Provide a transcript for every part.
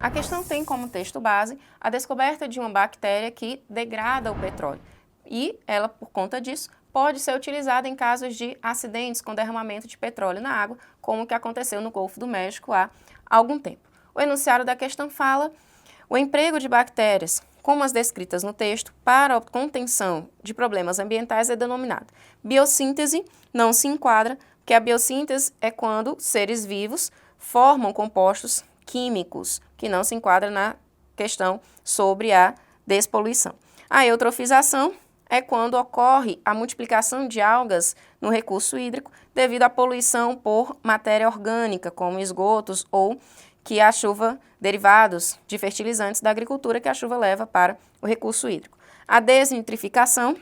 A questão tem como texto base a descoberta de uma bactéria que degrada o petróleo e ela, por conta disso, pode ser utilizada em casos de acidentes com derramamento de petróleo na água, como o que aconteceu no Golfo do México há algum tempo. O enunciado da questão fala: o emprego de bactérias, como as descritas no texto, para a contenção de problemas ambientais é denominado biossíntese, não se enquadra, porque a biossíntese é quando seres vivos formam compostos químicos, que não se enquadra na questão sobre a despoluição. A eutrofização é quando ocorre a multiplicação de algas no recurso hídrico devido à poluição por matéria orgânica, como esgotos ou que a chuva, derivados de fertilizantes da agricultura que a chuva leva para o recurso hídrico. A desnitrificação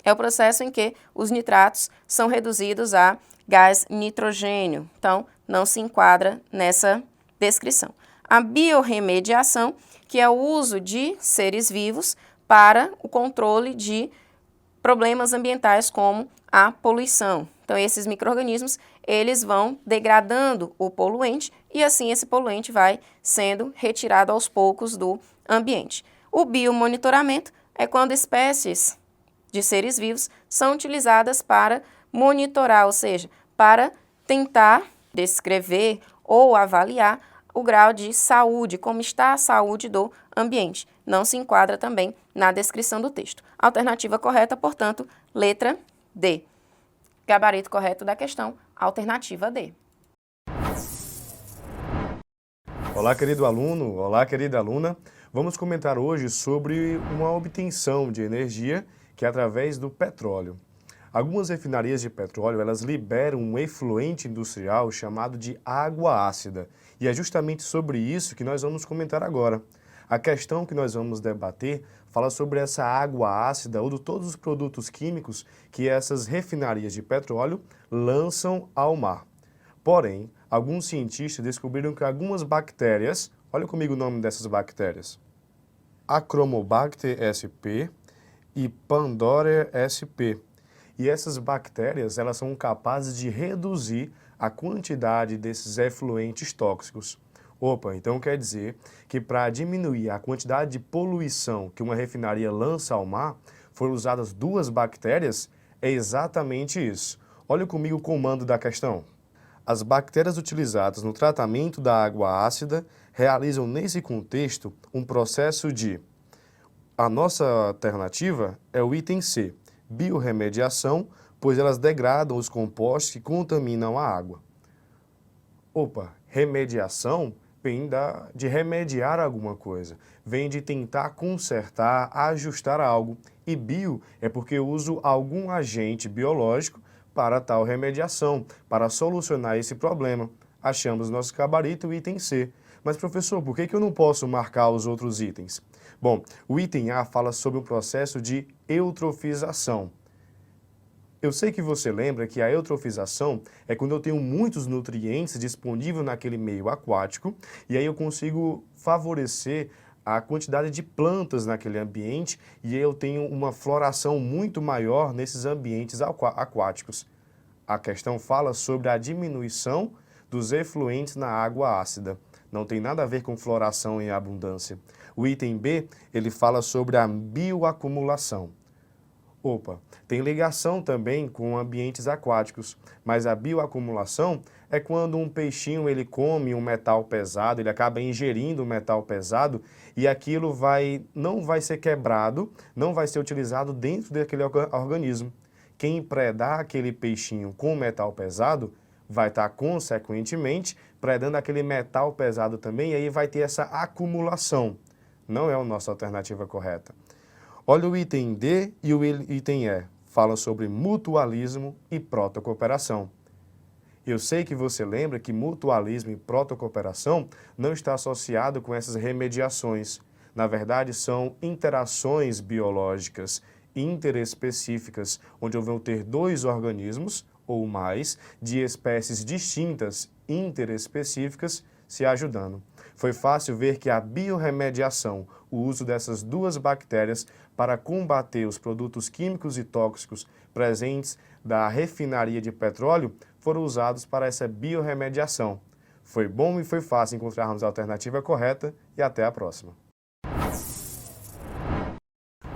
é o processo em que os nitratos são reduzidos a gás nitrogênio, então não se enquadra nessa descrição. A biorremediação, que é o uso de seres vivos para o controle de problemas ambientais como a poluição. Então, esses micro-organismos, eles vão degradando o poluente e assim esse poluente vai sendo retirado aos poucos do ambiente. O biomonitoramento é quando espécies de seres vivos são utilizadas para monitorar, ou seja, para tentar descrever ou avaliar o grau de saúde, como está a saúde do ambiente. Não se enquadra também na descrição do texto. Alternativa correta, portanto, letra D. Gabarito correto da questão, alternativa D. Olá, querido aluno, olá, querida aluna. Vamos comentar hoje sobre uma obtenção de energia que é através do petróleo. Algumas refinarias de petróleo, elas liberam um efluente industrial chamado de água ácida. E é justamente sobre isso que nós vamos comentar agora. A questão que nós vamos debater fala sobre essa água ácida ou de todos os produtos químicos que essas refinarias de petróleo lançam ao mar. Porém, alguns cientistas descobriram que algumas bactérias, olha comigo o nome dessas bactérias, Achromobacter sp e Pandora sp. E essas bactérias, elas são capazes de reduzir a quantidade desses efluentes tóxicos. Opa, então quer dizer que para diminuir a quantidade de poluição que uma refinaria lança ao mar, foram usadas duas bactérias? É exatamente isso. Olha comigo o comando da questão. As bactérias utilizadas no tratamento da água ácida realizam nesse contexto um processo de... A nossa alternativa é o item C, biorremediação, pois elas degradam os compostos que contaminam a água. Opa, remediação vem de remediar alguma coisa, vem de tentar consertar, ajustar algo. E bio é porque eu uso algum agente biológico para tal remediação, para solucionar esse problema. Achamos nosso gabarito, o item C. Mas, professor, por que eu não posso marcar os outros itens? Bom, o item A fala sobre o processo de eutrofização. Eu sei que você lembra que a eutrofização é quando eu tenho muitos nutrientes disponíveis naquele meio aquático e aí eu consigo favorecer a quantidade de plantas naquele ambiente e aí eu tenho uma floração muito maior nesses ambientes aquáticos. A questão fala sobre a diminuição dos efluentes na água ácida. Não tem nada a ver com floração em abundância. O item B, ele fala sobre a bioacumulação. Opa, tem ligação também com ambientes aquáticos, mas a bioacumulação é quando um peixinho ele come um metal pesado, ele acaba ingerindo um metal pesado e aquilo não vai ser quebrado, não vai ser utilizado dentro daquele organismo. Quem predar aquele peixinho com metal pesado vai estar, consequentemente, predando aquele metal pesado também e aí vai ter essa acumulação. Não é a nossa alternativa correta. Olha o item D e o item E. Falam sobre mutualismo e protocooperação. Eu sei que você lembra que mutualismo e protocooperação não está associado com essas remediações. Na verdade, são interações biológicas interespecíficas, onde eu vou ter dois organismos ou mais de espécies distintas interespecíficas se ajudando. Foi fácil ver que a biorremediação, o uso dessas duas bactérias para combater os produtos químicos e tóxicos presentes da refinaria de petróleo, foram usados para essa biorremediação. Foi bom e foi fácil encontrarmos a alternativa correta e até a próxima.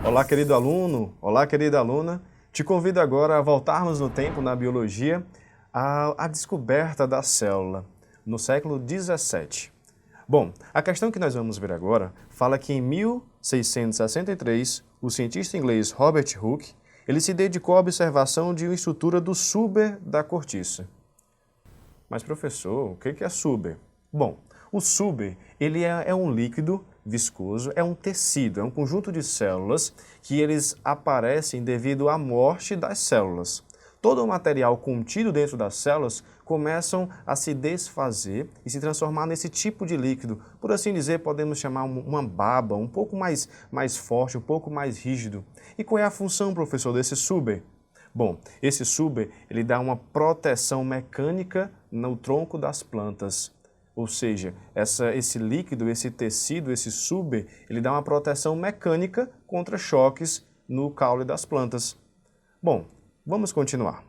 Olá, querido aluno, olá, querida aluna. Te convido agora a voltarmos no tempo na biologia à descoberta da célula, no século 17. Bom, a questão que nós vamos ver agora fala que em 1663, o cientista inglês Robert Hooke, ele se dedicou à observação de uma estrutura do suber da cortiça. Mas, professor, o que é suber? Bom, o suber, ele é um líquido viscoso, é um tecido, é um conjunto de células que eles aparecem devido à morte das células. Todo o material contido dentro das células começam a se desfazer e se transformar nesse tipo de líquido. Por assim dizer, podemos chamar uma baba, um pouco mais forte, um pouco mais rígido. E qual é a função, professor, desse suber? Bom, esse suber, ele dá uma proteção mecânica no tronco das plantas. Ou seja, esse líquido, esse tecido, esse suber, ele dá uma proteção mecânica contra choques no caule das plantas. Bom, vamos continuar.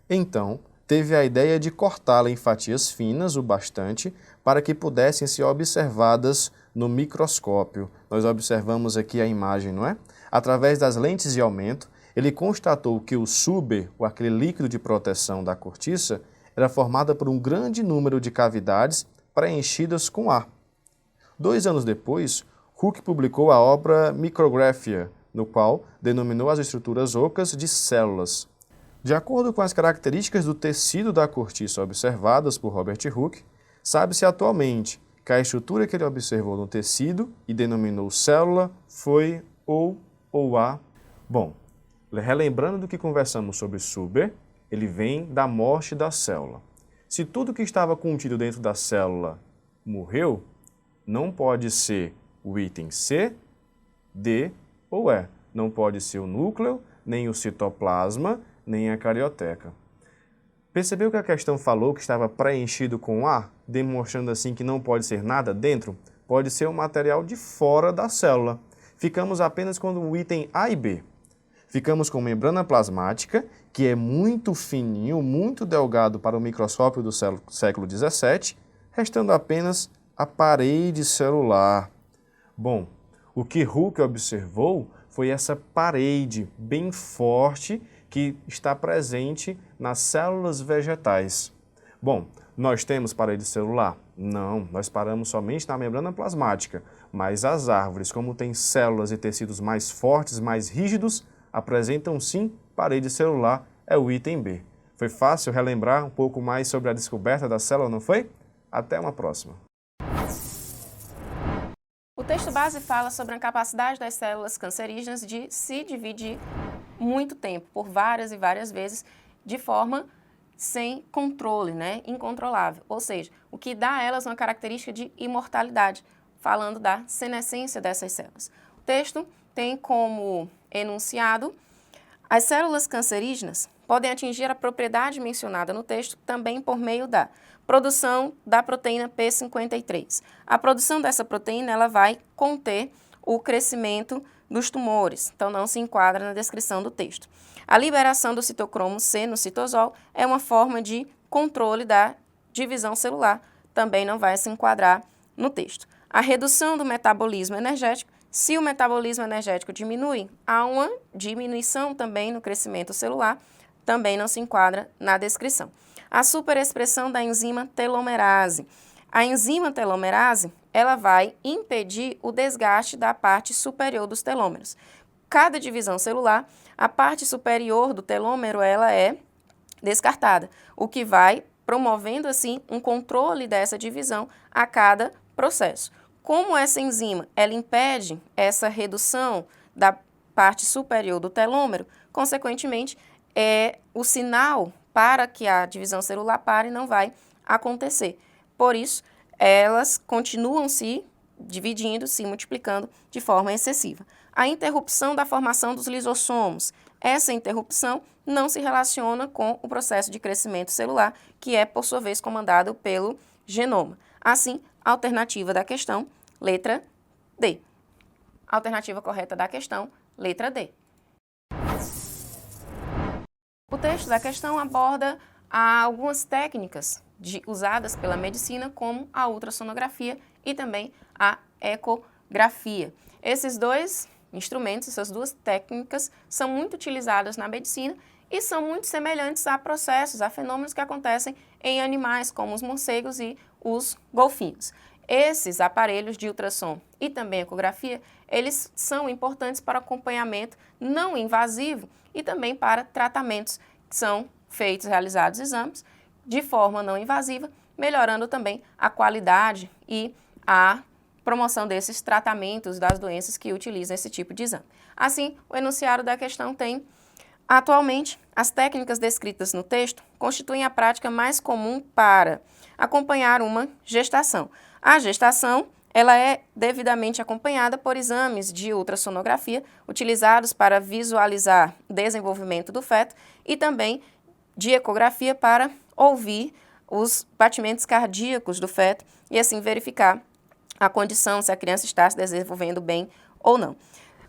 Então, teve a ideia de cortá-la em fatias finas o bastante para que pudessem ser observadas no microscópio. Nós observamos aqui a imagem, não é? Através das lentes de aumento, ele constatou que o suber, ou aquele líquido de proteção da cortiça, era formado por um grande número de cavidades preenchidas com ar. 2 anos depois, Hooke publicou a obra Micrographia, no qual denominou as estruturas ocas de células. De acordo com as características do tecido da cortiça observadas por Robert Hooke, sabe-se atualmente que a estrutura que ele observou no tecido e denominou célula foi ou a. Bom, relembrando do que conversamos sobre suber, ele vem da morte da célula. Se tudo que estava contido dentro da célula morreu, não pode ser o item C, D ou E. Não pode ser o núcleo, nem o citoplasma, nem a carioteca. Percebeu que a questão falou que estava preenchido com ar, demonstrando assim que não pode ser nada dentro? Pode ser um material de fora da célula. Ficamos apenas com o item A e B. Ficamos com membrana plasmática, que é muito fininho, muito delgado para o microscópio do século 17, restando apenas a parede celular. Bom, o que Hooke observou foi essa parede bem forte que está presente nas células vegetais. Bom, nós temos parede celular? Não, nós paramos somente na membrana plasmática, mas as árvores, como têm células e tecidos mais fortes, mais rígidos, apresentam sim parede celular, é o item B. Foi fácil relembrar um pouco mais sobre a descoberta da célula, não foi? Até uma próxima. O texto base fala sobre a capacidade das células cancerígenas de se dividir muito tempo, por várias e várias vezes, de forma sem controle, incontrolável. Ou seja, o que dá a elas uma característica de imortalidade, falando da senescência dessas células. O texto tem como enunciado: as células cancerígenas podem atingir a propriedade mencionada no texto também por meio da produção da proteína P53. A produção dessa proteína ela vai conter o crescimento dos tumores, então não se enquadra na descrição do texto. A liberação do citocromo C no citosol é uma forma de controle da divisão celular, também não vai se enquadrar no texto. A redução do metabolismo energético: se o metabolismo energético diminui, há uma diminuição também no crescimento celular, também não se enquadra na descrição. A superexpressão da enzima telomerase. A enzima telomerase, ela vai impedir o desgaste da parte superior dos telômeros. Cada divisão celular, a parte superior do telômero, ela é descartada, o que vai promovendo, assim, um controle dessa divisão a cada processo. Como essa enzima, ela impede essa redução da parte superior do telômero, consequentemente, o sinal para que a divisão celular pare não vai acontecer. Por isso, elas continuam se dividindo, se multiplicando de forma excessiva. A interrupção da formação dos lisossomos. Essa interrupção não se relaciona com o processo de crescimento celular, que é, por sua vez, comandado pelo genoma. Assim, a alternativa da questão, letra D. Alternativa correta da questão, letra D. O texto da questão aborda algumas técnicas usadas pela medicina, como a ultrassonografia e também a ecografia. Esses dois instrumentos, essas duas técnicas, são muito utilizadas na medicina e são muito semelhantes a processos, a fenômenos que acontecem em animais, como os morcegos e os golfinhos. Esses aparelhos de ultrassom e também ecografia, eles são importantes para acompanhamento não invasivo e também para tratamentos que são realizados exames de forma não invasiva, melhorando também a qualidade e a promoção desses tratamentos das doenças que utilizam esse tipo de exame. Assim, o enunciado da questão tem: atualmente, as técnicas descritas no texto constituem a prática mais comum para acompanhar uma gestação. A gestação, ela é devidamente acompanhada por exames de ultrassonografia utilizados para visualizar o desenvolvimento do feto e também de ecografia para ouvir os batimentos cardíacos do feto e assim verificar a condição, se a criança está se desenvolvendo bem ou não.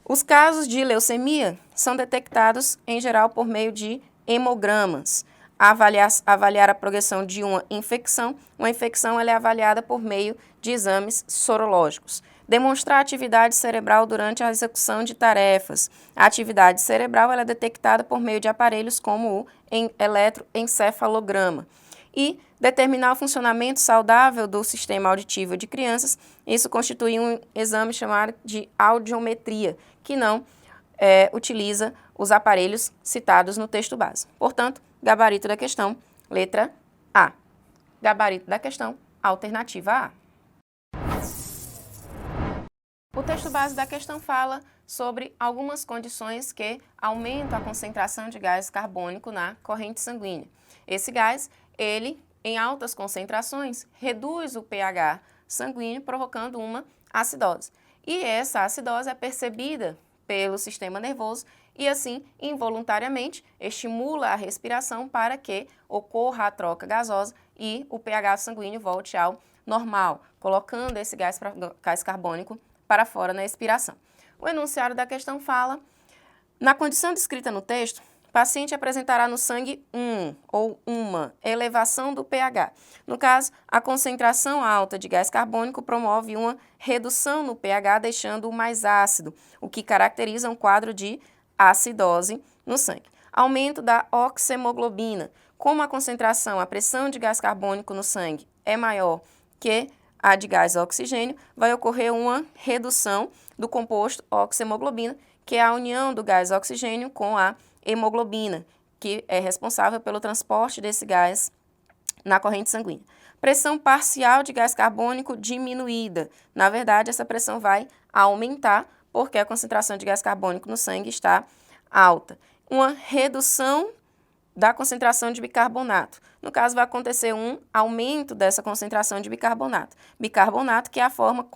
Os casos de leucemia são detectados, em geral, por meio de hemogramas. Avaliar a progressão de uma infecção ela é avaliada por meio de exames sorológicos. Demonstrar atividade cerebral durante a execução de tarefas. A atividade cerebral ela é detectada por meio de aparelhos como o eletroencefalograma. E determinar o funcionamento saudável do sistema auditivo de crianças, isso constitui um exame chamado de audiometria, que não utiliza os aparelhos citados no texto base. Portanto, gabarito da questão, letra A. Gabarito da questão, alternativa A. O texto base da questão fala sobre algumas condições que aumentam a concentração de gás carbônico na corrente sanguínea. Esse gás, ele, em altas concentrações, reduz o pH sanguíneo, provocando uma acidose. E essa acidose é percebida pelo sistema nervoso e, assim, involuntariamente, estimula a respiração para que ocorra a troca gasosa e o pH sanguíneo volte ao normal, colocando esse gás carbônico para fora na expiração. O enunciado da questão fala: na condição descrita no texto, o paciente apresentará no sangue ou uma elevação do pH. No caso, a concentração alta de gás carbônico promove uma redução no pH, deixando-o mais ácido, o que caracteriza um quadro de acidose no sangue. Aumento da oxemoglobina. Como a pressão de gás carbônico no sangue é maior que a de gás oxigênio, vai ocorrer uma redução do composto oxemoglobina, que é a união do gás oxigênio com a hemoglobina, que é responsável pelo transporte desse gás na corrente sanguínea. Pressão parcial de gás carbônico diminuída. Na verdade, essa pressão vai aumentar porque a concentração de gás carbônico no sangue está alta. Uma redução da concentração de bicarbonato. No caso, vai acontecer um aumento dessa concentração de bicarbonato. Bicarbonato, que é a forma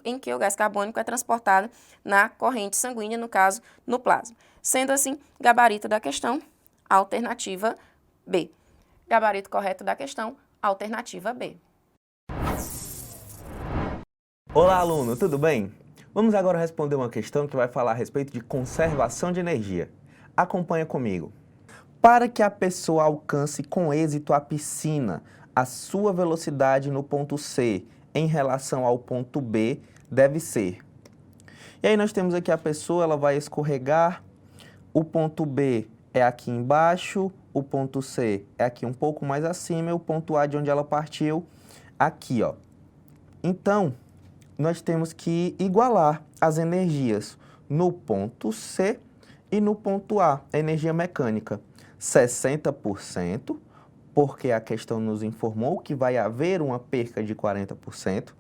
em que o gás carbônico é transportado na corrente sanguínea, no caso, no plasma. Sendo assim, gabarito da questão, alternativa B. Gabarito correto da questão, alternativa B. Olá, aluno, tudo bem? Vamos agora responder uma questão que vai falar a respeito de conservação de energia. Acompanha comigo. Para que a pessoa alcance com êxito a piscina, a sua velocidade no ponto C em relação ao ponto B deve ser. E aí nós temos aqui a pessoa, ela vai escorregar, o ponto B é aqui embaixo, o ponto C é aqui um pouco mais acima e o ponto A de onde ela partiu, aqui, ó. Então, nós temos que igualar as energias no ponto C e no ponto A, a energia mecânica. 60%, porque a questão nos informou que vai haver uma perca de 40%,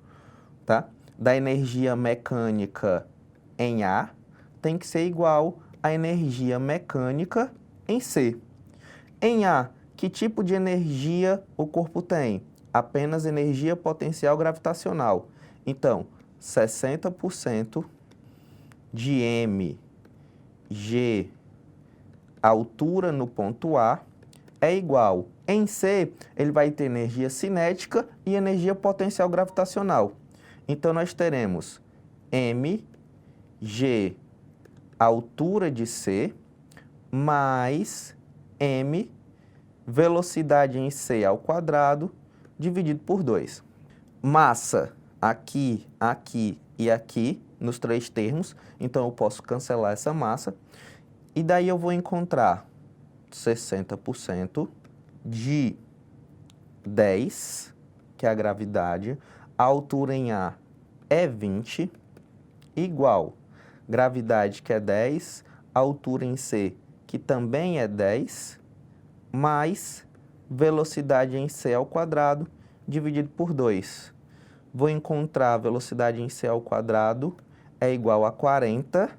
tá? Da energia mecânica em A tem que ser igual à energia mecânica em C. Em A, que tipo de energia o corpo tem? Apenas energia potencial gravitacional. Então, 60% de mg altura no ponto A é igual. Em C, ele vai ter energia cinética e energia potencial gravitacional. Então, nós teremos mg altura de C mais m velocidade em C ao quadrado, dividido por 2. Massa aqui, aqui e aqui, nos 3 termos, então eu posso cancelar essa massa. E daí eu vou encontrar 60% de 10, que é a gravidade, a altura em A é 20, igual gravidade, que é 10, a altura em C, que também é 10, mais velocidade em C ao quadrado, dividido por 2. Vou encontrar a velocidade em C ao quadrado é igual a 40,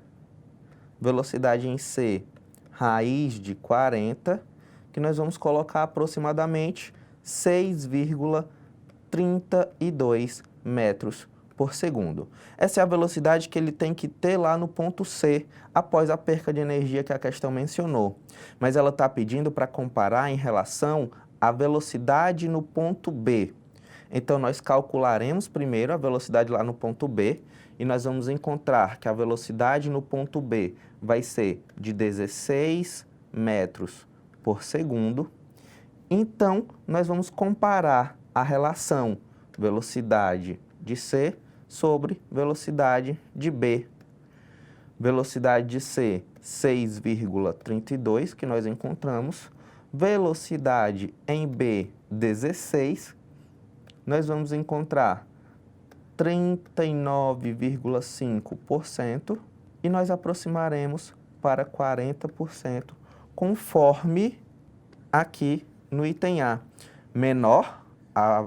velocidade em C, raiz de 40, que nós vamos colocar aproximadamente 6,32 metros por segundo. Essa é a velocidade que ele tem que ter lá no ponto C, após a perca de energia que a questão mencionou. Mas ela está pedindo para comparar em relação à velocidade no ponto B. Então, nós calcularemos primeiro a velocidade lá no ponto B e nós vamos encontrar que a velocidade no ponto B vai ser de 16 metros por segundo. Então, nós vamos comparar a relação velocidade de C sobre velocidade de B. Velocidade de C, 6,32, que nós encontramos. Velocidade em B, 16. Nós vamos encontrar 39,5% e nós aproximaremos para 40%, conforme aqui no item A. Menor, a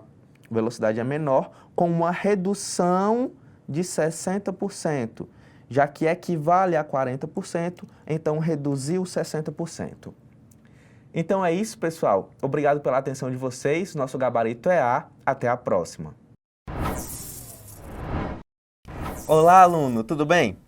velocidade é menor, com uma redução de 60%, já que equivale a 40%, então reduziu 60%. Então é isso, pessoal. Obrigado pela atenção de vocês. Nosso gabarito é A. Até a próxima. Olá, aluno. Tudo bem?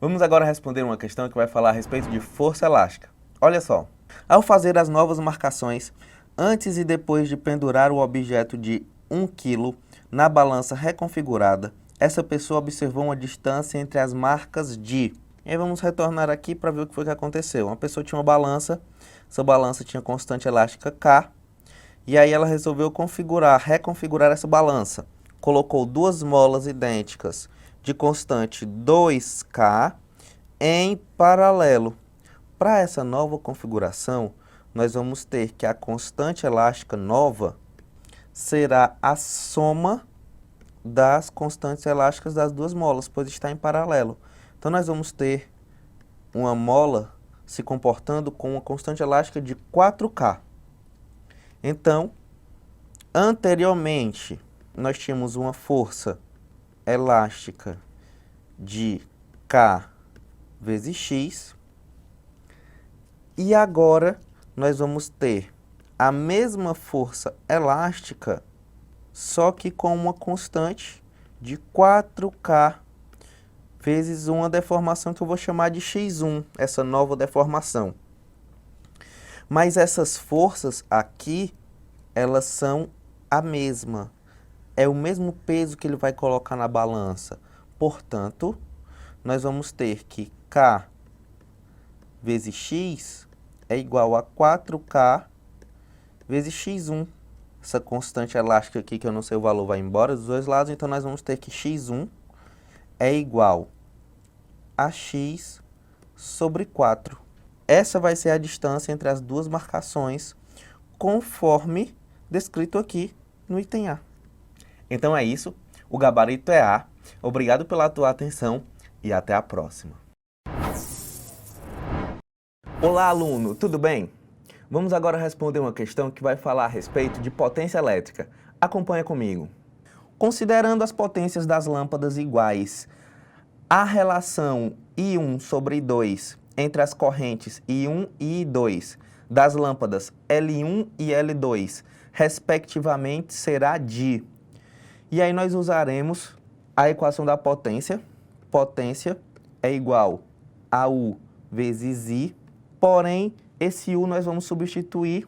Vamos agora responder uma questão que vai falar a respeito de força elástica. Olha só. Ao fazer as novas marcações, antes e depois de pendurar o objeto de 1 kg na balança reconfigurada, essa pessoa observou uma distância entre as marcas de... E aí vamos retornar aqui para ver o que foi que aconteceu. Uma pessoa tinha uma balança, essa balança tinha constante elástica K, e aí ela resolveu reconfigurar essa balança. Colocou 2 molas idênticas de constante 2K em paralelo. Para essa nova configuração, nós vamos ter que a constante elástica nova será a soma das constantes elásticas das 2 molas, pois está em paralelo. Então, nós vamos ter uma mola se comportando com uma constante elástica de 4K. Então, anteriormente, nós tínhamos uma força elástica de K vezes X. E agora, nós vamos ter a mesma força elástica, só que com uma constante de 4K vezes uma deformação que eu vou chamar de X1, essa nova deformação. Mas essas forças aqui, elas são a mesma. É o mesmo peso que ele vai colocar na balança. Portanto, nós vamos ter que K vezes X é igual a 4K vezes X1. Essa constante elástica aqui, que eu não sei o valor, vai embora dos dois lados. Então, nós vamos ter que X1 é igual a X sobre 4. Essa vai ser a distância entre as 2 marcações, conforme descrito aqui no item A. Então é isso, o gabarito é A. Obrigado pela tua atenção e até a próxima. Olá, aluno, tudo bem? Vamos agora responder uma questão que vai falar a respeito de potência elétrica. Acompanha comigo. Considerando as potências das lâmpadas iguais, a relação I1 sobre I2 entre as correntes I1 e I2 das lâmpadas L1 e L2, respectivamente, será de... E aí nós usaremos a equação da potência. Potência é igual a U vezes I, porém, esse U nós vamos substituir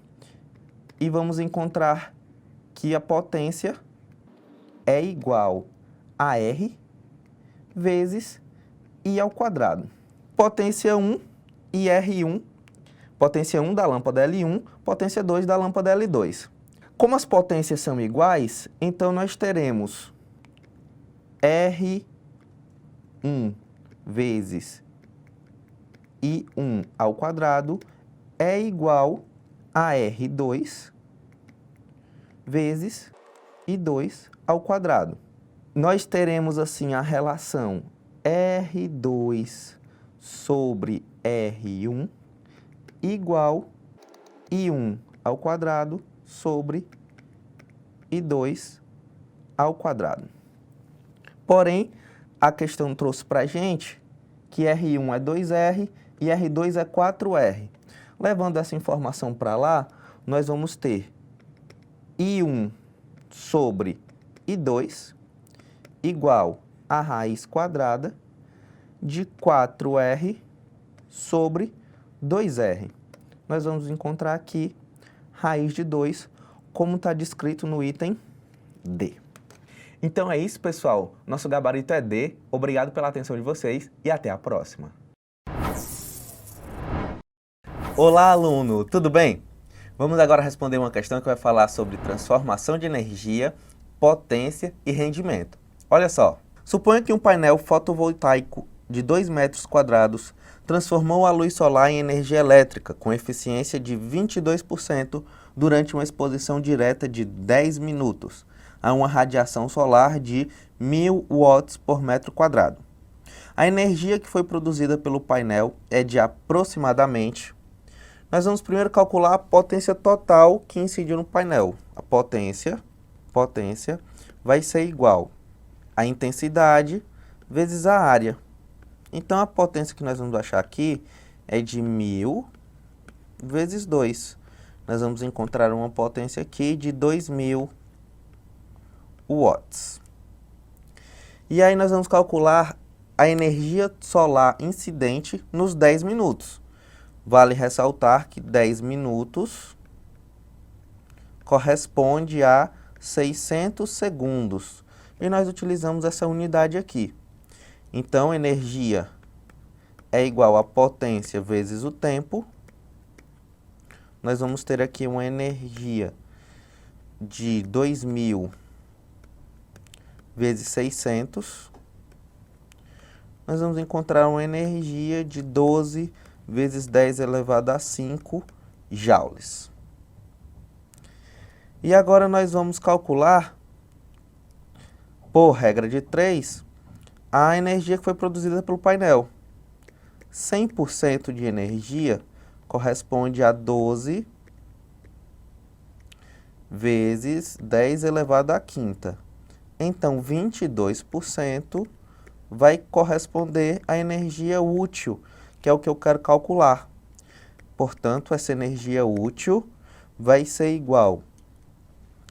e vamos encontrar que a potência é igual a R vezes I ao quadrado. Potência 1 e R1. Potência 1 da lâmpada L1, potência 2 da lâmpada L2. Como as potências são iguais, então nós teremos R1 vezes I1 ao quadrado é igual a R2 vezes I2 ao quadrado. Nós teremos assim a relação R2 sobre R1 igual I1 ao quadrado sobre I2 ao quadrado. Porém, a questão trouxe para a gente que R1 é 2R e R2 é 4R. Levando essa informação para lá, nós vamos ter I1 sobre I2 igual a raiz quadrada de 4R sobre 2R. Nós vamos encontrar aqui raiz de 2, como está descrito no item D. Então é isso, pessoal. Nosso gabarito é D. Obrigado pela atenção de vocês e até a próxima. Olá, aluno! Tudo bem? Vamos agora responder uma questão que vai falar sobre transformação de energia, potência e rendimento. Olha só, suponha que um painel fotovoltaico de 2 metros quadrados transformou a luz solar em energia elétrica com eficiência de 22% durante uma exposição direta de 10 minutos a uma radiação solar de 1000 watts por metro quadrado. A energia que foi produzida pelo painel é de aproximadamente... Nós vamos primeiro calcular a potência total que incidiu no painel. A potência vai ser igual a intensidade vezes a área. Então, a potência que nós vamos achar aqui é de 1000 vezes 2. Nós vamos encontrar uma potência aqui de 2000 watts. E aí nós vamos calcular a energia solar incidente nos 10 minutos. Vale ressaltar que 10 minutos corresponde a 600 segundos. E nós utilizamos essa unidade aqui. Então, energia é igual a potência vezes o tempo. Nós vamos ter aqui uma energia de 2000 vezes 600. Nós vamos encontrar uma energia de 12 vezes 10 elevado a 5 joules. E agora nós vamos calcular, por regra de 3, a energia que foi produzida pelo painel. 100% de energia corresponde a 12 vezes 10 elevado à quinta. Então, 22% vai corresponder à energia útil, que é o que eu quero calcular. Portanto, essa energia útil vai ser igual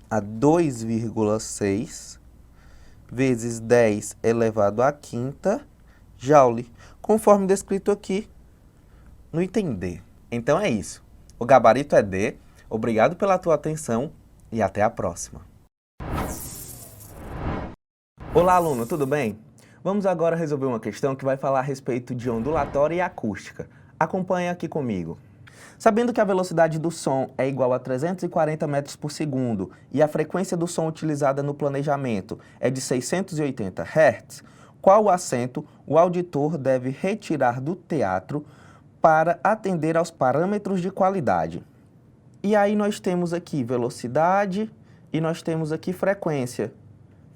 a 2,6 vezes 10 elevado à quinta joule, conforme descrito aqui no item D. Então é isso. O gabarito é D. Obrigado pela tua atenção e até a próxima. Olá, aluno, tudo bem? Vamos agora resolver uma questão que vai falar a respeito de ondulatória e acústica. Acompanhe aqui comigo. Sabendo que a velocidade do som é igual a 340 metros por segundo e a frequência do som utilizada no planejamento é de 680 Hz, qual assento o auditor deve retirar do teatro para atender aos parâmetros de qualidade? E aí nós temos aqui velocidade e nós temos aqui frequência.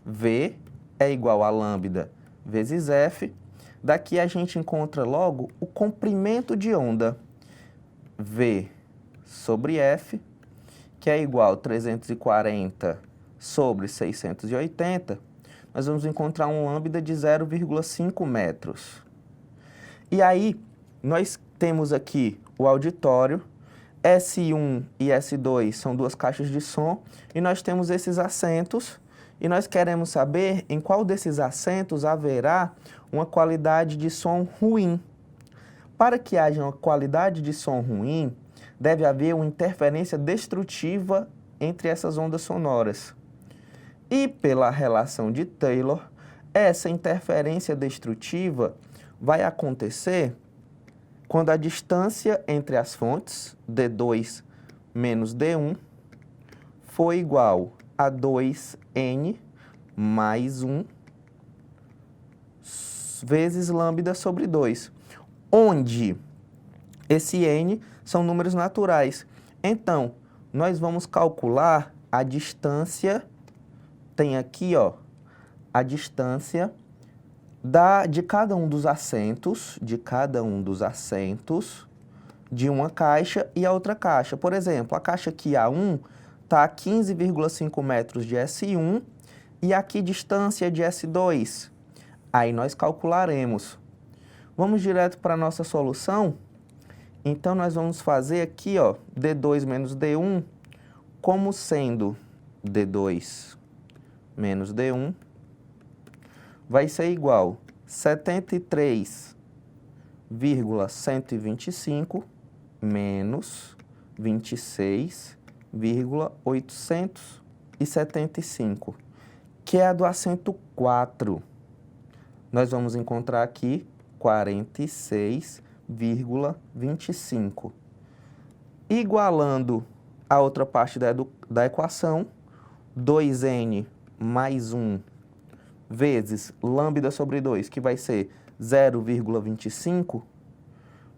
V é igual a lambda vezes F. Daqui a gente encontra logo o comprimento de onda. V sobre F, que é igual a 340 sobre 680, nós vamos encontrar um lambda de 0,5 metros. E aí, nós temos aqui o auditório, S1 e S2 são duas caixas de som, e nós temos esses assentos, e nós queremos saber em qual desses assentos haverá uma qualidade de som ruim. Para que haja uma qualidade de som ruim, deve haver uma interferência destrutiva entre essas ondas sonoras. E pela relação de Taylor, essa interferência destrutiva vai acontecer quando a distância entre as fontes, D2 menos D1, for igual a 2n mais 1 vezes lambda sobre 2, onde esse n são números naturais. Então, nós vamos calcular a distância, tem aqui, ó, a distância de cada um dos assentos, de uma caixa e a outra caixa. Por exemplo, a caixa aqui A1 está a 15,5 metros de S1 e aqui distância de S2. Aí nós calcularemos. Vamos direto para a nossa solução? Então, nós vamos fazer aqui, ó, D2 menos D1, como sendo D2 menos D1, vai ser igual a 73,125 menos 26,875, que é a do assento 4. Nós vamos encontrar aqui 46,25. Igualando a outra parte da equação, 2n mais 1 vezes lambda sobre 2, que vai ser 0,25,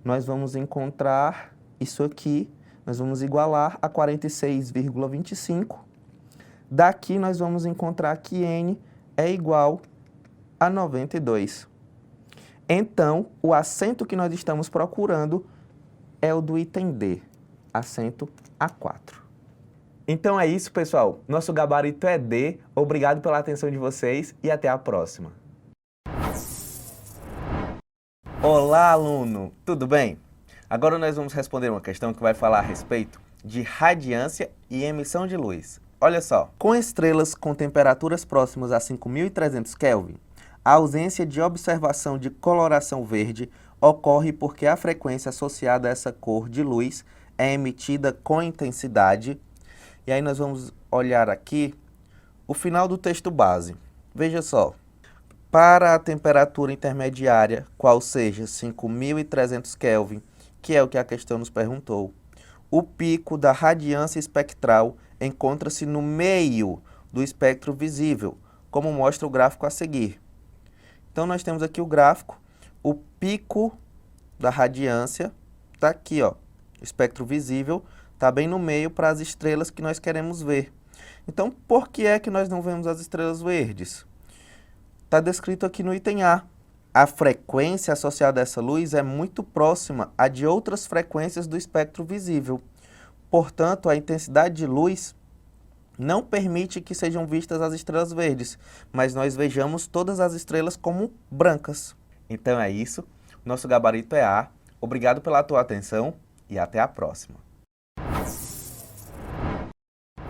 nós vamos encontrar isso aqui, nós vamos igualar a 46,25. Daqui nós vamos encontrar que n é igual a 92. Então, o assento que nós estamos procurando é o do item D, assento A4. Então é isso, pessoal. Nosso gabarito é D. Obrigado pela atenção de vocês e até a próxima. Olá, aluno! Tudo bem? Agora nós vamos responder uma questão que vai falar a respeito de radiância e emissão de luz. Olha só, com estrelas com temperaturas próximas a 5.300 Kelvin, a ausência de observação de coloração verde ocorre porque a frequência associada a essa cor de luz é emitida com intensidade. E aí nós vamos olhar aqui o final do texto base. Veja só, para a temperatura intermediária, qual seja 5.300 Kelvin, que é o que a questão nos perguntou, o pico da radiância espectral encontra-se no meio do espectro visível, como mostra o gráfico a seguir. Então, nós temos aqui o gráfico, o pico da radiância está aqui, ó, espectro visível, está bem no meio para as estrelas que nós queremos ver. Então, por que é que nós não vemos as estrelas verdes? Está descrito aqui no item A. A frequência associada a essa luz é muito próxima à de outras frequências do espectro visível. Portanto, a intensidade de luz não permite que sejam vistas as estrelas verdes, mas nós vejamos todas as estrelas como brancas. Então é isso. Nosso gabarito é A. Obrigado pela tua atenção e até a próxima.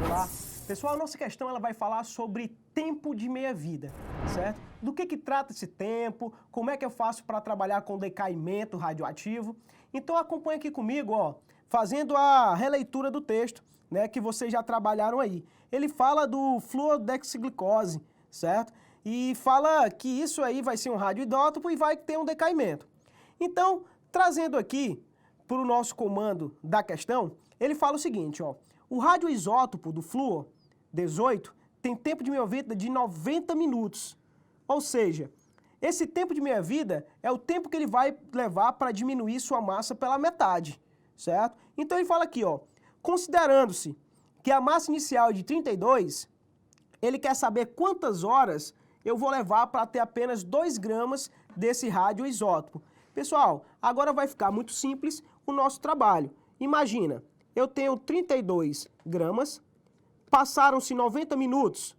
Olá, pessoal, a nossa questão ela vai falar sobre tempo de meia-vida, certo? Do que trata esse tempo, como é que eu faço para trabalhar com decaimento radioativo. Então acompanha aqui comigo, ó, fazendo a releitura do texto, né, que vocês já trabalharam aí. Ele fala do fluorodexiglicose, certo? E fala que isso aí vai ser um radioisótopo e vai ter um decaimento. Então, trazendo aqui para o nosso comando da questão, ele fala o seguinte, ó, o radioisótopo do flúor 18 tem tempo de meia-vida de 90 minutos. Ou seja, esse tempo de meia-vida é o tempo que ele vai levar para diminuir sua massa pela metade, certo? Então ele fala aqui, ó, considerando-se que a massa inicial é de 32, ele quer saber quantas horas eu vou levar para ter apenas 2 gramas desse radioisótopo. Pessoal, agora vai ficar muito simples o nosso trabalho. Imagina, eu tenho 32 gramas, passaram-se 90 minutos,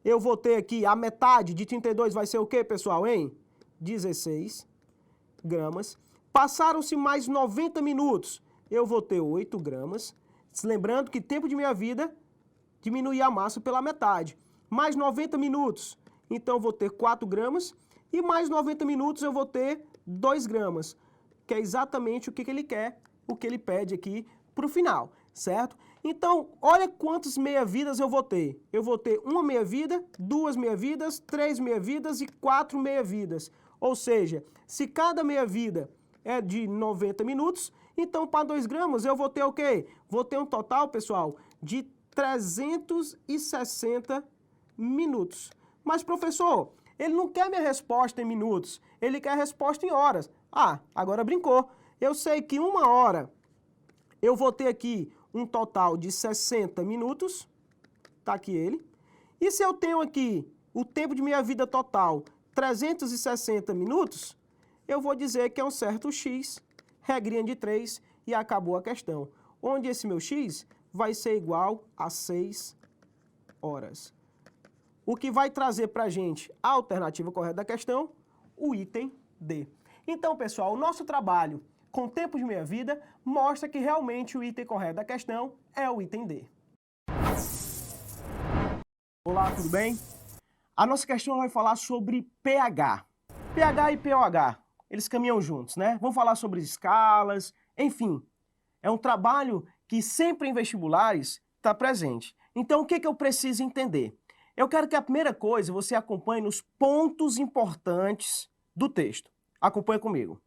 eu vou ter aqui a metade de 32 vai ser o quê, pessoal, hein? 16 gramas. Passaram-se mais 90 minutos, eu vou ter 8 gramas. Lembrando que tempo de meia-vida, diminuir a massa pela metade. Mais 90 minutos, então eu vou ter 4 gramas. E mais 90 minutos eu vou ter 2 gramas, que é exatamente o que ele quer, o que ele pede aqui para o final, certo? Então, olha quantas meia-vidas eu vou ter. Eu vou ter uma meia-vida, 2 meia-vidas, 3 meia-vidas e 4 meia-vidas. Ou seja, se cada meia-vida é de 90 minutos, então para 2 gramas eu vou ter o quê? Vou ter um total, pessoal, de 360 minutos. Mas, professor, ele não quer minha resposta em minutos, ele quer a resposta em horas. Ah, agora brincou. Eu sei que 1 hora eu vou ter aqui um total de 60 minutos, tá aqui ele. E se eu tenho aqui o tempo de minha vida total, 360 minutos, eu vou dizer que é um certo x, regrinha de 3, e acabou a questão. Onde esse meu x vai ser igual a 6 horas. O que vai trazer para a gente a alternativa correta da questão? O item D. Então, pessoal, o nosso trabalho com tempo de meia-vida mostra que realmente o item correto da questão é o item D. Olá, tudo bem? A nossa questão vai falar sobre pH. pH e pOH, eles caminham juntos, né? Vamos falar sobre escalas, enfim. É um trabalho que sempre em vestibulares está presente. Então, o que eu preciso entender? Eu quero que a primeira coisa você acompanhe nos pontos importantes do texto. Acompanha comigo.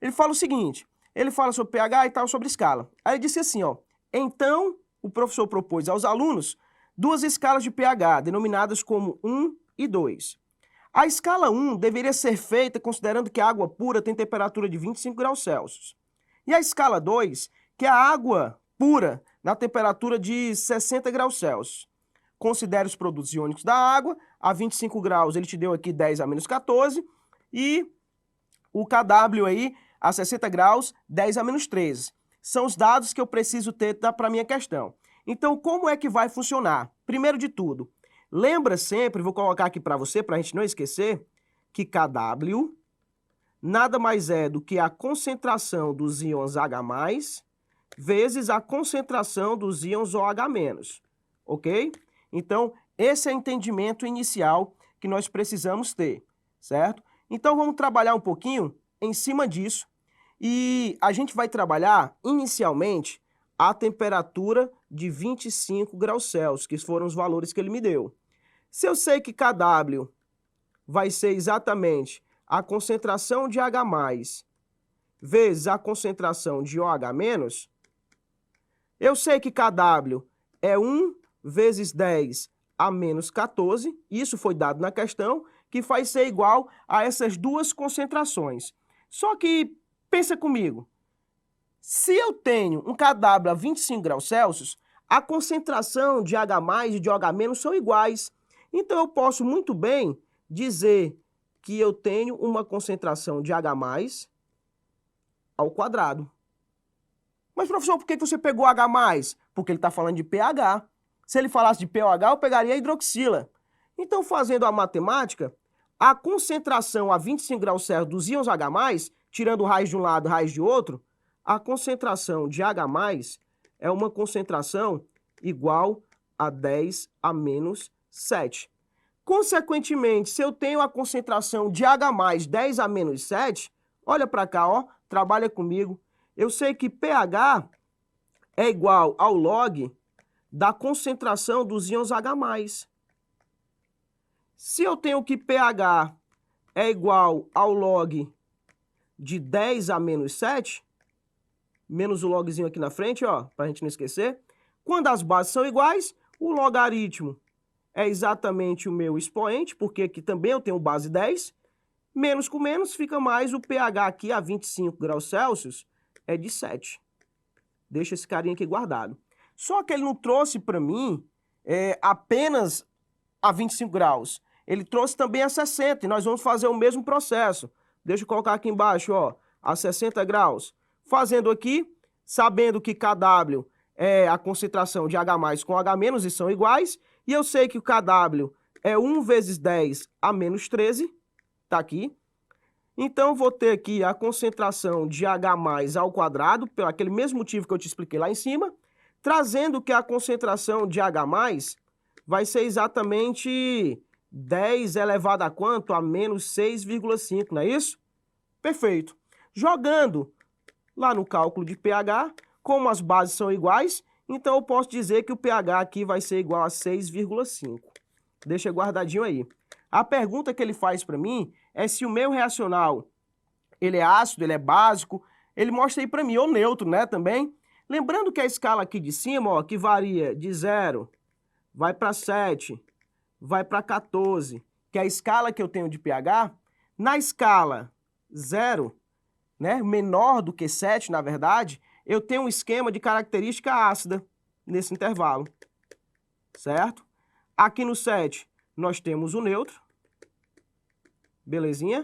Ele fala o seguinte, ele fala sobre pH e tal, sobre escala. Aí ele disse assim, ó, então o professor propôs aos alunos 2 escalas de pH, denominadas como 1 e 2. A escala 1 deveria ser feita considerando que a água pura tem temperatura de 25 graus Celsius. E a escala 2, que é a água pura na temperatura de 60 graus Celsius. Considere os produtos iônicos da água, a 25 graus ele te deu aqui 10 a menos 14, e o KW aí a 60 graus, 10 a menos 13. São os dados que eu preciso ter para a minha questão. Então, como é que vai funcionar? Primeiro de tudo, lembra sempre, vou colocar aqui para você, para a gente não esquecer, que KW nada mais é do que a concentração dos íons H+, vezes a concentração dos íons OH-, ok? Então, esse é o entendimento inicial que nós precisamos ter, certo? Então, vamos trabalhar um pouquinho em cima disso e a gente vai trabalhar inicialmente a temperatura de 25 graus Celsius, que foram os valores que ele me deu. Se eu sei que KW vai ser exatamente a concentração de H+, vezes a concentração de OH-, eu sei que KW é 1 vezes 10 a menos 14, isso foi dado na questão, que vai ser igual a essas 2 concentrações. Só que, pensa comigo, se eu tenho um KW a 25 graus Celsius, a concentração de H+ e de OH- são iguais. Então eu posso muito bem dizer que eu tenho uma concentração de H+ ao quadrado. Mas, professor, por que você pegou H+? Porque ele está falando de pH. Se ele falasse de pOH, eu pegaria a hidroxila. Então, fazendo a matemática, a concentração a 25 graus Celsius dos íons H+, tirando raiz de um lado e raiz de outro, a concentração de H+ é uma concentração igual a 10 a menos 7. Consequentemente, se eu tenho a concentração de H+ 10 a menos 7, olha para cá, ó, trabalha comigo. Eu sei que pH é igual ao log da concentração dos íons H+. Se eu tenho que pH é igual ao log de 10 a menos 7, menos o logzinho aqui na frente, ó, para a gente não esquecer, quando as bases são iguais, o logaritmo é exatamente o meu expoente, porque aqui também eu tenho base 10, menos com menos fica mais o pH aqui a 25 graus Celsius é de 7. Deixa esse carinha aqui guardado. Só que ele não trouxe para mim apenas a 25 graus. Ele trouxe também a 60 e nós vamos fazer o mesmo processo. Deixa eu colocar aqui embaixo, ó, a 60 graus. Fazendo aqui, sabendo que KW é a concentração de H+ com H- e são iguais, e eu sei que o KW é 1 vezes 10 a menos 13, tá aqui. Então, vou ter aqui a concentração de H+ ao quadrado, pelo aquele mesmo motivo que eu te expliquei lá em cima, trazendo que a concentração de H+ vai ser exatamente 10 elevado a quanto? A menos 6,5, não é isso? Perfeito. Jogando lá no cálculo de pH, como as bases são iguais, então eu posso dizer que o pH aqui vai ser igual a 6,5. Deixa guardadinho aí. A pergunta que ele faz para mim é se o meu reacional ele é ácido, ele é básico, ele mostra aí para mim, ou neutro, né, também. Lembrando que a escala aqui de cima, ó, que varia de 0, vai para 7, vai para 14, que é a escala que eu tenho de pH, na escala 0, né, menor do que 7, na verdade, eu tenho um esquema de característica ácida nesse intervalo, certo? Aqui no 7, nós temos o neutro, belezinha?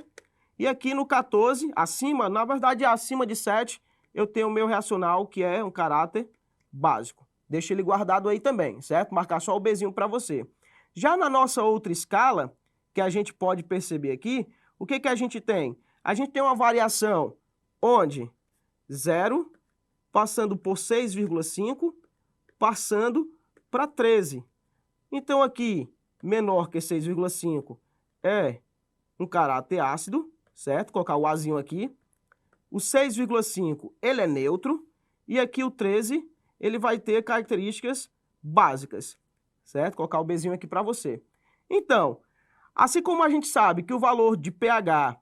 E aqui no 14, acima, na verdade, acima de 7, eu tenho o meu reacional, que é um caráter básico. Deixa ele guardado aí também, certo? Marcar só o Bzinho para você. Já na nossa outra escala, que a gente pode perceber aqui, o que que a gente tem? A gente tem uma variação onde 0, passando por 6,5, passando para 13. Então aqui, menor que 6,5 é um caráter ácido, certo? Colocar o Azinho aqui. O 6,5 ele é neutro e aqui o 13 ele vai ter características básicas, certo? Colocar o Bzinho aqui para você. Então, assim como a gente sabe que o valor de pH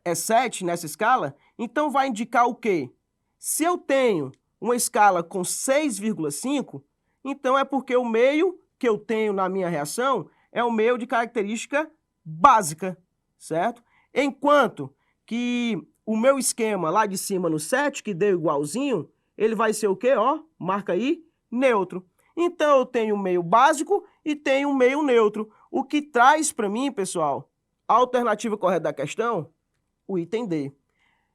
é 7 nessa escala, então vai indicar o quê? Se eu tenho uma escala com 6,5, então é porque o meio que eu tenho na minha reação é o meio de característica básica, certo? Enquanto que o meu esquema lá de cima no 7, que deu igualzinho, ele vai ser o quê? Ó, marca aí, neutro. Então eu tenho um meio básico e tenho um meio neutro. O que traz para mim, pessoal, a alternativa correta da questão, o item D.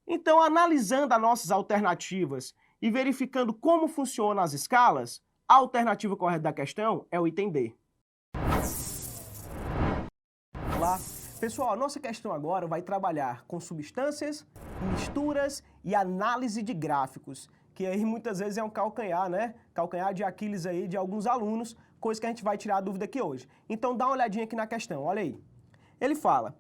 Então, analisando as nossas alternativas e verificando como funcionam as escalas, a alternativa correta da questão é o item D. Olá. Pessoal, a nossa questão agora vai trabalhar com substâncias, misturas e análise de gráficos, que aí muitas vezes é um calcanhar, né? Calcanhar de Aquiles aí de alguns alunos, coisa que a gente vai tirar a dúvida aqui hoje. Então dá uma olhadinha aqui na questão, olha aí. Ele fala: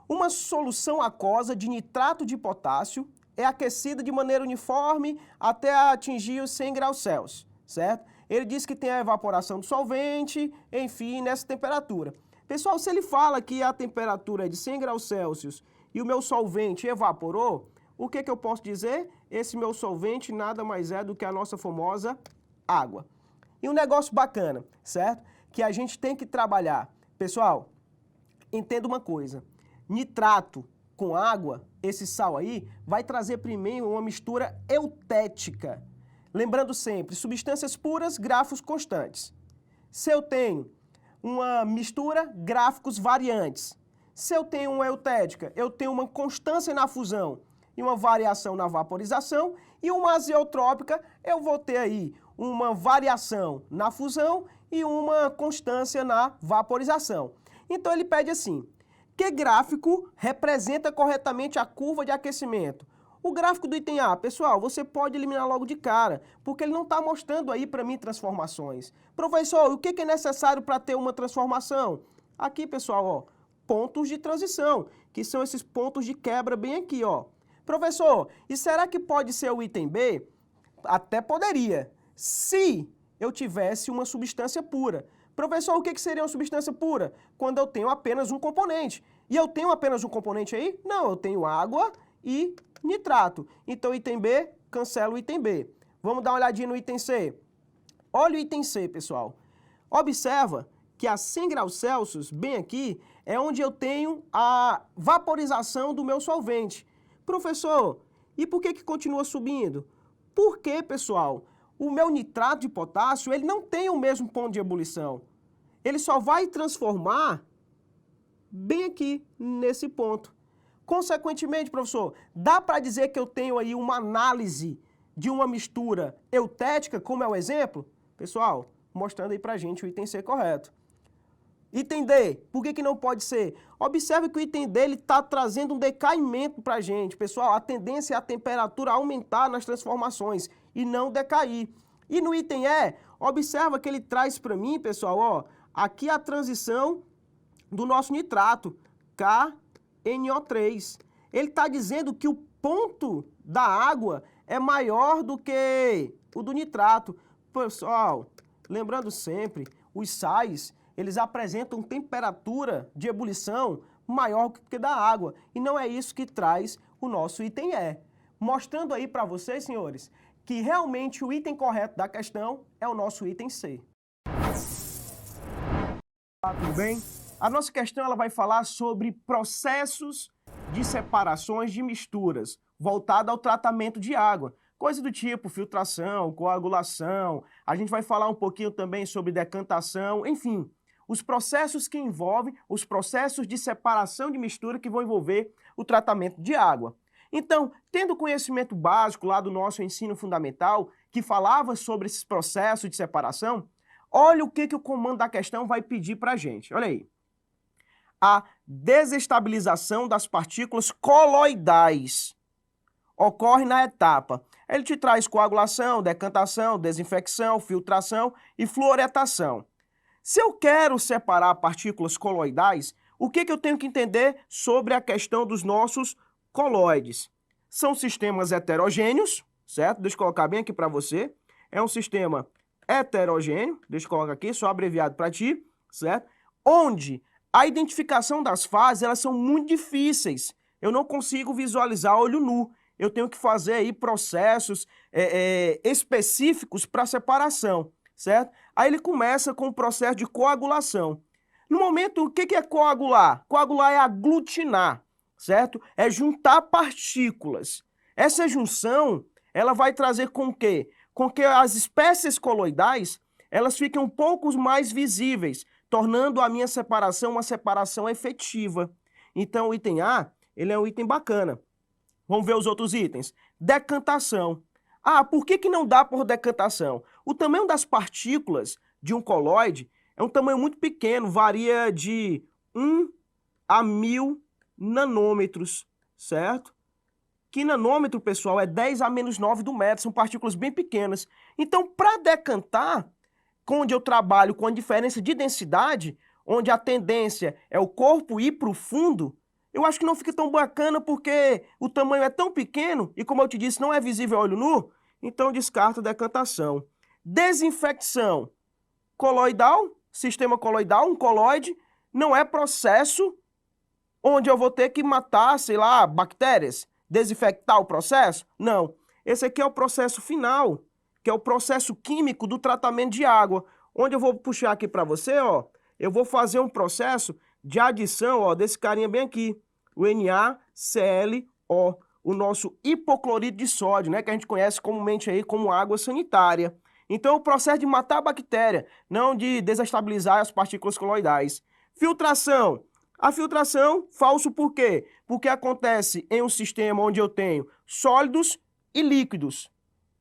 uma solução aquosa de nitrato de potássio é aquecida de maneira uniforme até atingir os 100 graus Celsius, certo? Ele diz que tem a evaporação do solvente, enfim, nessa temperatura. Pessoal, se ele fala que a temperatura é de 100 graus Celsius e o meu solvente evaporou, o que que eu posso dizer? Esse meu solvente nada mais é do que a nossa famosa água. E um negócio bacana, certo? Que a gente tem que trabalhar. Pessoal, entenda uma coisa. Nitrato com água, esse sal aí, vai trazer primeiro uma mistura eutética. Lembrando sempre, substâncias puras, grafos constantes. Se eu tenho uma mistura, gráficos variantes. Se eu tenho uma eutética, eu tenho uma constância na fusão e uma variação na vaporização, e uma azeotrópica, eu vou ter aí uma variação na fusão e uma constância na vaporização. Então ele pede assim: que gráfico representa corretamente a curva de aquecimento? O gráfico do item A, pessoal, você pode eliminar logo de cara, porque ele não está mostrando aí para mim transformações. Professor, o que é necessário para ter uma transformação? Aqui, pessoal, ó, pontos de transição, que são esses pontos de quebra bem aqui, ó. Professor, e será que pode ser o item B? Até poderia, se eu tivesse uma substância pura. Professor, o que seria uma substância pura? Quando eu tenho apenas um componente. E eu tenho apenas um componente aí? Não, eu tenho água e nitrato. Então, item B, cancela o item B. Vamos dar uma olhadinha no item C. Olha o item C, pessoal. Observa que a 100 graus Celsius, bem aqui, é onde eu tenho a vaporização do meu solvente. Professor, e por que continua subindo? Porque, pessoal, o meu nitrato de potássio, ele não tem o mesmo ponto de ebulição. Ele só vai transformar bem aqui, nesse ponto. Consequentemente, professor, dá para dizer que eu tenho aí uma análise de uma mistura eutética, como é o exemplo? Pessoal, mostrando aí pra gente o item C correto. Item D, por que não pode ser? Observe que o item D está trazendo um decaimento para a gente. Pessoal, a tendência é a temperatura aumentar nas transformações e não decair. E no item E, observa que ele traz para mim, pessoal, ó, aqui a transição do nosso nitrato, KNO3. Ele está dizendo que o ponto da água é maior do que o do nitrato. Pessoal, lembrando sempre, os sais, eles apresentam temperatura de ebulição maior que da água. E não é isso que traz o nosso item E. Mostrando aí para vocês, senhores, que realmente o item correto da questão é o nosso item C. Tudo bem? A nossa questão ela vai falar sobre processos de separações de misturas, voltado ao tratamento de água. Coisa do tipo filtração, coagulação, a gente vai falar um pouquinho também sobre decantação, enfim, os processos que envolvem, os processos de separação de mistura que vão envolver o tratamento de água. Então, tendo conhecimento básico lá do nosso ensino fundamental, que falava sobre esses processos de separação, olha o que o comando da questão vai pedir para a gente. Olha aí. A desestabilização das partículas coloidais ocorre na etapa. Ele te traz coagulação, decantação, desinfecção, filtração e fluoretação. Se eu quero separar partículas coloidais, o que eu tenho que entender sobre a questão dos nossos coloides? São sistemas heterogêneos, certo? Deixa eu colocar bem aqui para você. É um sistema heterogêneo, deixa eu colocar aqui, só abreviado para ti, certo? Onde a identificação das fases, elas são muito difíceis. Eu não consigo visualizar a olho nu. Eu tenho que fazer aí processos específicos para separação, certo? Aí ele começa com o processo de coagulação. No momento, o que é coagular? Coagular é aglutinar, certo? É juntar partículas. Essa junção, ela vai trazer com quê? Com que as espécies coloidais, elas fiquem um pouco mais visíveis, tornando a minha separação uma separação efetiva. Então, o item A, ele é um item bacana. Vamos ver os outros itens. Decantação. Ah, por que não dá por decantação? O tamanho das partículas de um coloide é um tamanho muito pequeno, varia de 1 a 1000 nanômetros, certo? Que nanômetro, pessoal, é 10 a menos 9 do metro, são partículas bem pequenas. Então, para decantar, onde eu trabalho com a diferença de densidade, onde a tendência é o corpo ir para o fundo, eu acho que não fica tão bacana porque o tamanho é tão pequeno e, como eu te disse, não é visível a olho nu, então descarta a decantação. Desinfecção coloidal, sistema coloidal, um coloide, não é processo onde eu vou ter que matar, sei lá, bactérias, desinfectar o processo? Não. Esse aqui é o processo final, que é o processo químico do tratamento de água, onde eu vou puxar aqui para você, ó, eu vou fazer um processo de adição, ó, desse carinha bem aqui, o NaClO, o nosso hipoclorito de sódio, né, que a gente conhece comumente aí como água sanitária. Então, o processo de matar a bactéria, não de desestabilizar as partículas coloidais. Filtração. A filtração, falso por quê? Porque acontece em um sistema onde eu tenho sólidos e líquidos.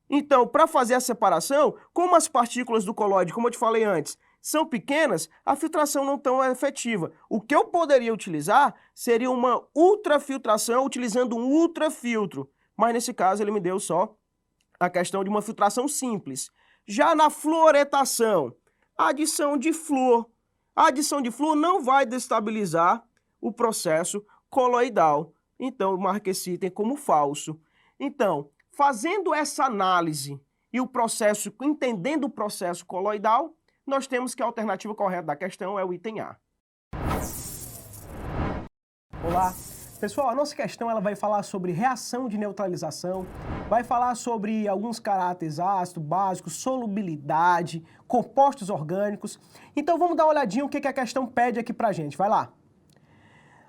Então, para fazer a separação, como as partículas do coloide, como eu te falei antes, são pequenas, a filtração não tão efetiva. O que eu poderia utilizar seria uma ultrafiltração utilizando um ultrafiltro, mas nesse caso ele me deu só a questão de uma filtração simples. Já na fluoretação, a adição de flúor. A adição de flúor não vai destabilizar o processo coloidal. Então, eu marco esse item como falso. Então, fazendo essa análise e o processo, entendendo o processo coloidal, nós temos que a alternativa correta da questão é o item A. Olá! Pessoal, a nossa questão ela vai falar sobre reação de neutralização, vai falar sobre alguns caráteres ácido, básico, solubilidade, compostos orgânicos. Então vamos dar uma olhadinha o que a questão pede aqui pra gente. Vai lá!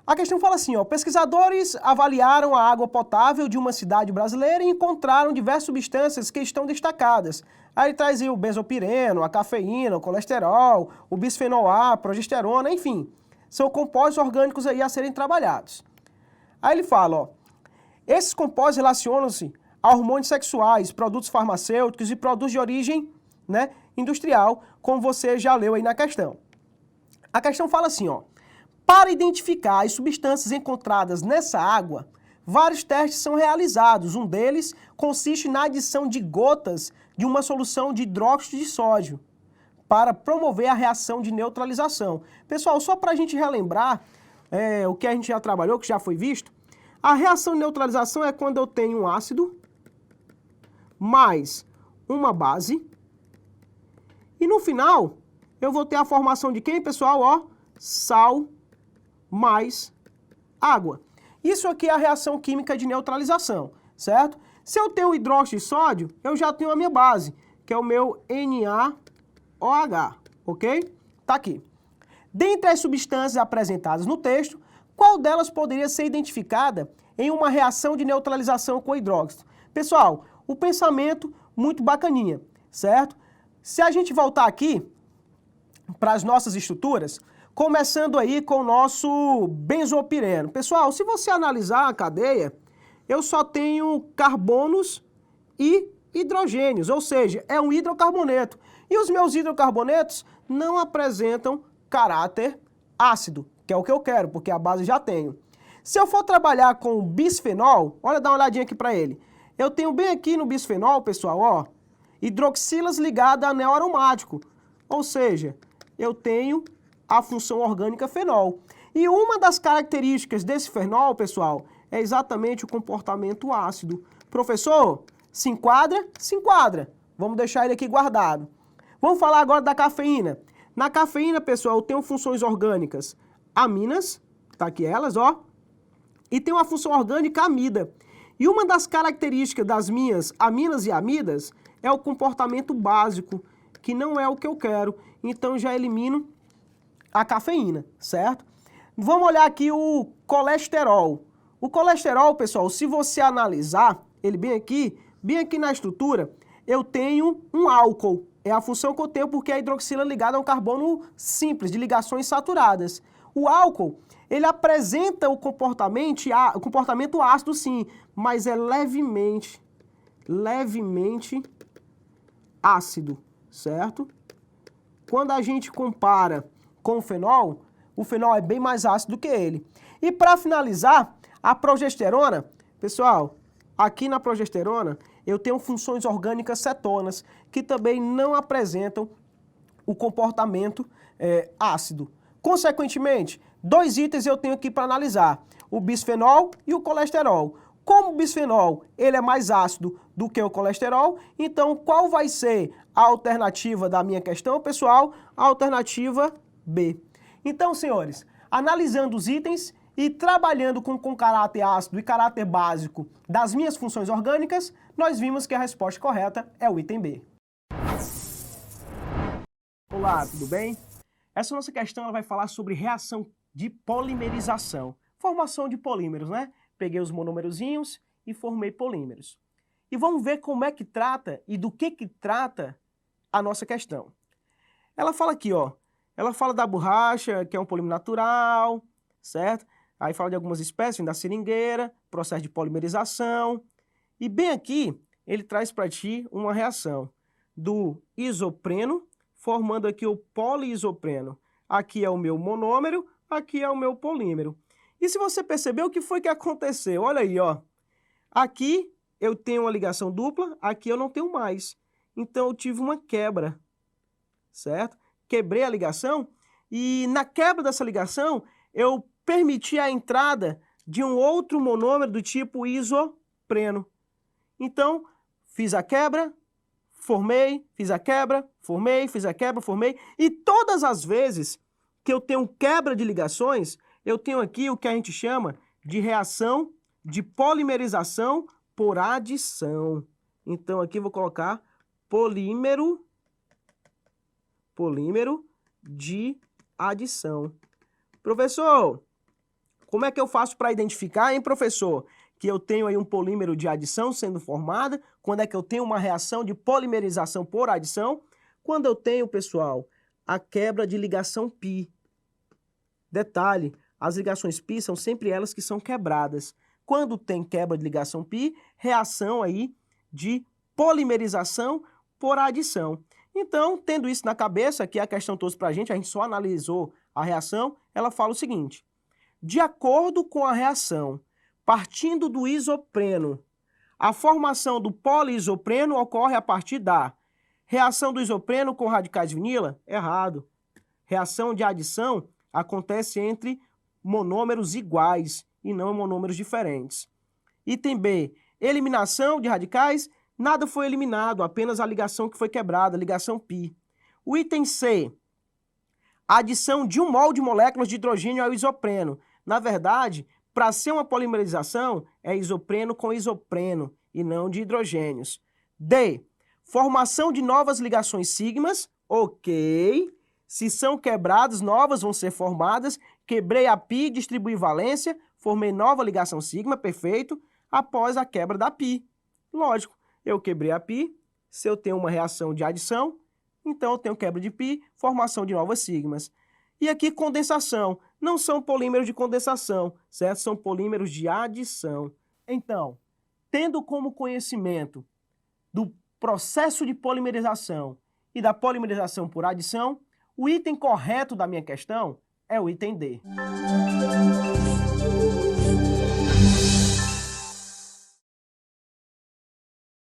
A questão fala assim, ó, pesquisadores avaliaram a água potável de uma cidade brasileira e encontraram diversas substâncias que estão destacadas. Aí ele traz aí o benzopireno, a cafeína, o colesterol, o bisfenol A, a progesterona, enfim. São compostos orgânicos aí a serem trabalhados. Aí ele fala, ó, esses compostos relacionam-se a hormônios sexuais, produtos farmacêuticos e produtos de origem, né, industrial, como você já leu aí na questão. A questão fala assim, ó, para identificar as substâncias encontradas nessa água, vários testes são realizados. Um deles consiste na adição de gotas de uma solução de hidróxido de sódio para promover a reação de neutralização. Pessoal, só para a gente relembrar o que a gente já trabalhou, que já foi visto, a reação de neutralização é quando eu tenho um ácido mais uma base e no final eu vou ter a formação de quem, pessoal? Ó, sal mais água. Isso aqui é a reação química de neutralização, certo? Se eu tenho hidróxido de sódio, eu já tenho a minha base, que é o meu NaOH, ok? Tá aqui. Dentre as substâncias apresentadas no texto, qual delas poderia ser identificada em uma reação de neutralização com hidróxido? Pessoal, o pensamento muito bacaninha, certo? Se a gente voltar aqui para as nossas estruturas, começando aí com o nosso benzopireno. Pessoal, se você analisar a cadeia, eu só tenho carbonos e hidrogênios, ou seja, é um hidrocarboneto. E os meus hidrocarbonetos não apresentam caráter ácido, que é o que eu quero, porque a base já tenho. Se eu for trabalhar com o bisfenol, olha, dá uma olhadinha aqui para ele. Eu tenho bem aqui no bisfenol, pessoal, ó, hidroxilas ligada a anel aromático, ou seja, eu tenho a função orgânica fenol. E uma das características desse fenol, pessoal, é exatamente o comportamento ácido. Professor, se enquadra? Se enquadra. Vamos deixar ele aqui guardado. Vamos falar agora da cafeína. Na cafeína, pessoal, eu tenho funções orgânicas aminas, tá aqui elas, ó, e tem uma função orgânica amida. E uma das características das minhas aminas e amidas é o comportamento básico, que não é o que eu quero. Então já elimino a cafeína, certo? Vamos olhar aqui o colesterol. O colesterol, pessoal, se você analisar ele bem aqui na estrutura, eu tenho um álcool. É a função que eu tenho porque a hidroxila é ligada a um carbono simples, de ligações saturadas. O álcool, ele apresenta o comportamento ácido sim, mas é levemente ácido, certo? Quando a gente compara com o fenol é bem mais ácido do que ele. E para finalizar, a progesterona, pessoal, aqui na progesterona eu tenho funções orgânicas cetonas, que também não apresentam o comportamento ácido. Consequentemente, dois itens eu tenho aqui para analisar, o bisfenol e o colesterol. Como o bisfenol ele é mais ácido do que o colesterol, então qual vai ser a alternativa da minha questão, pessoal? A alternativa B. Então, senhores, analisando os itens e trabalhando com caráter ácido e caráter básico das minhas funções orgânicas, nós vimos que a resposta correta é o item B. Olá, tudo bem? Essa nossa questão ela vai falar sobre reação de polimerização, formação de polímeros, né? Peguei os monômerozinhos e formei polímeros. E vamos ver como é que trata e do que trata a nossa questão. Ela fala aqui, ó, ela fala da borracha, que é um polímero natural, certo? Aí fala de algumas espécies, da seringueira, processo de polimerização. E bem aqui, ele traz para ti uma reação do isopreno, formando aqui o poliisopreno. Aqui é o meu monômero, aqui é o meu polímero. E se você percebeu, o que foi que aconteceu? Olha aí, ó. Aqui eu tenho uma ligação dupla, aqui eu não tenho mais. Então eu tive uma quebra, certo? Quebrei a ligação e na quebra dessa ligação eu permiti a entrada de um outro monômero do tipo isopreno. Então, fiz a quebra, formei, fiz a quebra, formei, fiz a quebra, formei. E todas as vezes que eu tenho quebra de ligações, eu tenho aqui o que a gente chama de reação de polimerização por adição. Então, aqui eu vou colocar polímero de adição. Professor, como é que eu faço para identificar, hein, professor, que eu tenho aí um polímero de adição sendo formada? Quando é que eu tenho uma reação de polimerização por adição? Quando eu tenho, pessoal, a quebra de ligação π. Detalhe, as ligações π são sempre elas que são quebradas. Quando tem quebra de ligação π, reação aí de polimerização por adição. Então, tendo isso na cabeça, que a questão trouxe para a gente só analisou a reação, ela fala o seguinte: de acordo com a reação, partindo do isopreno, a formação do poliisopreno ocorre a partir da reação do isopreno com radicais vinila? Errado. Reação de adição acontece entre monômeros iguais e não monômeros diferentes. Item B, eliminação de radicais, nada foi eliminado, apenas a ligação que foi quebrada, a ligação π. O item C, adição de 1 mol de moléculas de hidrogênio ao isopreno. Na verdade, para ser uma polimerização, é isopreno com isopreno e não de hidrogênios. D. Formação de novas ligações sigmas, ok. Se são quebrados, novas vão ser formadas. Quebrei a π, distribuí valência, formei nova ligação sigma, perfeito, após a quebra da π. Lógico, eu quebrei a π, se eu tenho uma reação de adição, então eu tenho quebra de π, formação de novas sigmas. E aqui condensação. Não são polímeros de condensação, certo? São polímeros de adição. Então, tendo como conhecimento do processo de polimerização e da polimerização por adição, o item correto da minha questão é o item D.